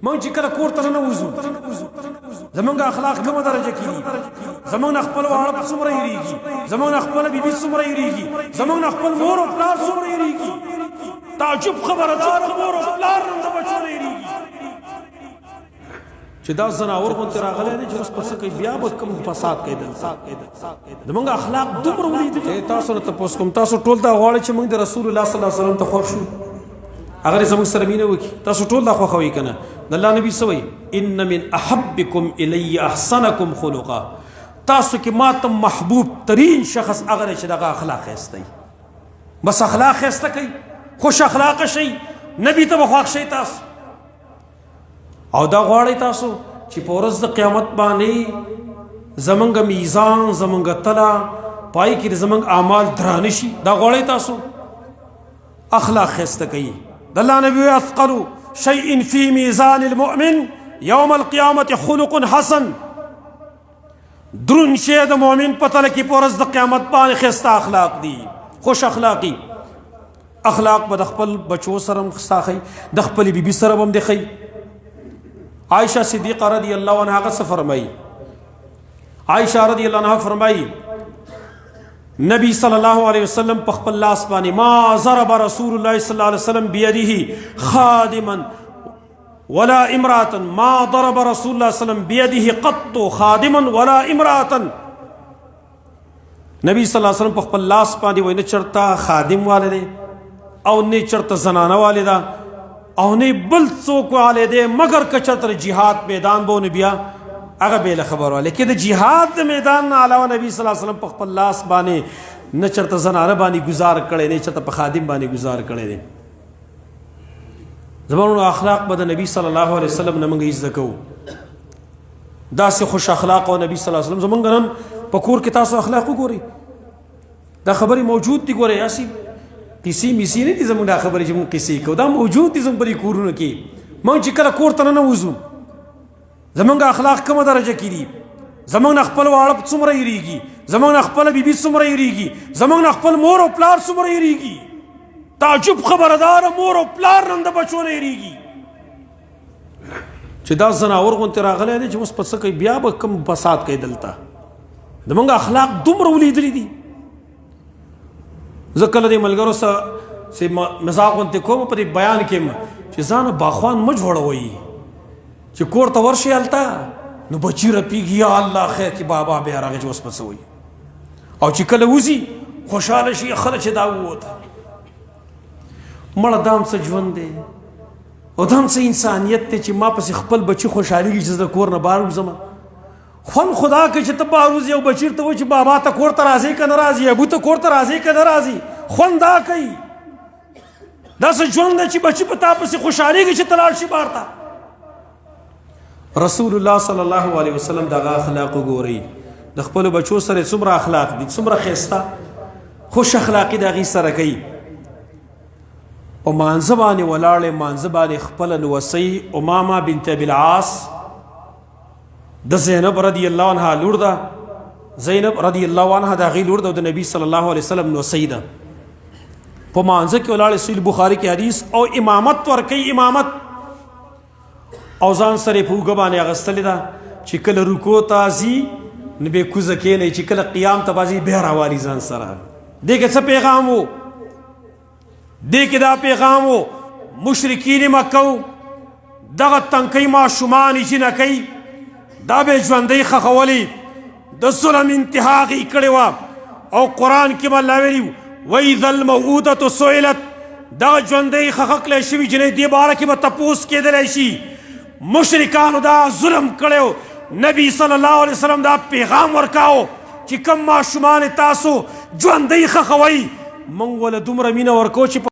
من چې کله کور ته ننوځو زمونږ اخلاق کومه درجه کې دي؟ زمونږ نه خپل واړه څومره یېرېږي، زمونږ نه خپله بیبي څومره یېرېږي، زمونږ نه خپل مور او پلار څومره یېرېږي. تعجب خبره ده، مور او پلار نن د بچو نه یېرېږي چې دا زناور غوندې راغلی دی چې اوس په څه کوي، بیا به کوم فساد کوي دلته. زمونږ اخلاق دومره ولیدلي. تاسو نه تپوس کوم، تاسو ټول دا غواړئ چې موږ د رسول الله صلی الله علیه وسلم ته خوښ شو، اگر زموږ سره مینه وکړي. تاسو ټول دا خوښوئ که نه؟ د الله نبي څه وایي؟ ان من احبکم الی احسنکم خلقا. تاسو کې ما ته محبوب ترین شخص هغه دی چې دغه اخلاق ښایسته وي. بس اخلاق ښایسته کوي، خوش اخلاقه شئ، نبي ته به خوښ شئ تاسو. او دا غواړئ تاسو چې په ورځ د قیامت باندې زمونږ میزان، زمونږ تله پای کې زمونږ اعمال درانه شي. دا غواړئ تاسو؟ اخلاق ښایسته کوي. د الله نبي وایي اثقل شیء فی میزان المؤمن یوم القیامت خلق حسن. درون شی د مؤمن په تله کې په ورځ د قیامت باندې ښایسته اخلاق دي، خوش اخلاقي اخلاق. به د خپل بچو سره هم ښه ښیي، د خپلې بیبي سره به هم دې ښیي. عائشہ صدیقہ رضی اللہ عنہ کا فرمائی، عائشہ رضی اللہ عنہ فرمائی نبی صلی اللہ علیہ وسلم پخپل لاس بانی ما ضرب رسول اللہ صلی اللہ علیہ وسلم بیدیہ خادما ولا امراتا، ما ضرب رسول اللہ صلی اللہ علیہ وسلم بیدیہ قط خادما ولا امراتا. نبی صلی اللہ علیہ وسلم پخپل لاس بانی وی نه چرتا خادم والده او نه چرتا زنانه والده او نه بل څوک والے دی مگر که چرته جهاد میدان به ونه بیا هغه بېله خبر والی کې د جهاد د میدان نه علاوه نبی صلی الله علیه وسلم په خپل لاس باندې نه چرته زنانه باندې ګزار کړی دی، چرته په خادم باندې ګزار کړی دی. زموږ اخلاق به د نبی صلی الله علیه وسلم نه موږ زده کوو. داسې خوش اخلاق او نبی صلی الله علیه وسلم زموږ نن په کور کې تاسو اخلاق وګورئ، دا خبرې موجود دي. ګورئ اسی کسی میسی نه دي زموږ دا خبرې چې موږ کیسې کوو، دا موجود دي زموږ په دې کورونو کې. موږ چې کله کور ته ننوځو زموږ اخلاق کومه درجه کې دي؟ زموږ نه خپل واړه څومره یېرېږي، زموږ نه خپله بیبي څومره یېرېږي، زموږ نه خپل مور او پلار څومره یېرېږي. تعجب خبره ده، مور او پلار نن د بچو نه یېرېږي چې دا زناور غوندې راغلی دی چې اوس په څه کوي، بیا به کوم فساد کوي دلته. زموږ اخلاق دومره ولیدلي دي. زه کله دې ملګرو سره مزاق غوندې کوم په دې بیان کې چې ځانه باخوان مه جوړوئ چې کور ته ورشي هلته نو بچي رپېږي یا الله خیر کې بابا بیا راغی چې اوس به څه وایي، او چې کله وځي خوشحاله شي خله چې دا ووته. مړه دا هم څه ژوند دی او دا هم څه انسانیت دی چې ما پسې خپل بچي خوشحالېږي چې زه د کور نه بهر وځم. خوند خدا که چې ته بهر وځې او بچي ته وایي چې بابا ته کور ته راځې که نه راځي، ابو ته کور ته راځې که نه راځي، خوند دا کوي. دا څه ژوند دی چې بچي په تا پسې خوشحالېږي چې ته لاړ شي بهر ته. رسول الله صلی الله علیه وسلم دغه اخلاق وګورئ، د خپلو بچو سره څومره اخلاق دي، څومره ښایسته خوش اخلاقي د هغې سره کوي. او مانځه باندې ولاړې، مانځه باندې خپله لوسۍ امامه بنت ابي العاص د زینب رضی الله عنها لور ده. زینب رضی الله عنها د هغې لور ده او د نبي صلی الله علیه وسلم نوسۍ ده. په مانځه کې ولاړې، صحیح بخاري کې حدیث، او امامت ورکوي، امامت او ځان سره په اوږه باندې اخیستلې ده چې کله رکو ته ځي نو بې کوزه کښېنئ، چې کله قیام ته به ځي بیا راوالي ځان سره. دې کې څه پیغام و؟ دې کې دا پیغام و مشرکین مکه دغه تنکۍ ماشومان یې جنکۍ دا به ژوندۍ ښخولي، د ظلم انتها هغې کړې وه. او قرآن کې به الله ویلي وإذا الموءودة سئلت، دغه ژوندۍ ښخ کړی شوي جنۍ دې باره کې به تپوس کېدلی شي. مشرکانو دا ظلم کړی و. نبي صلی الله علیه وسلم دا پیغام ورکاو چې کوم ماشومان تاسو ژوندۍ ښخوئ موږ وله دومره مینه ورکوو چې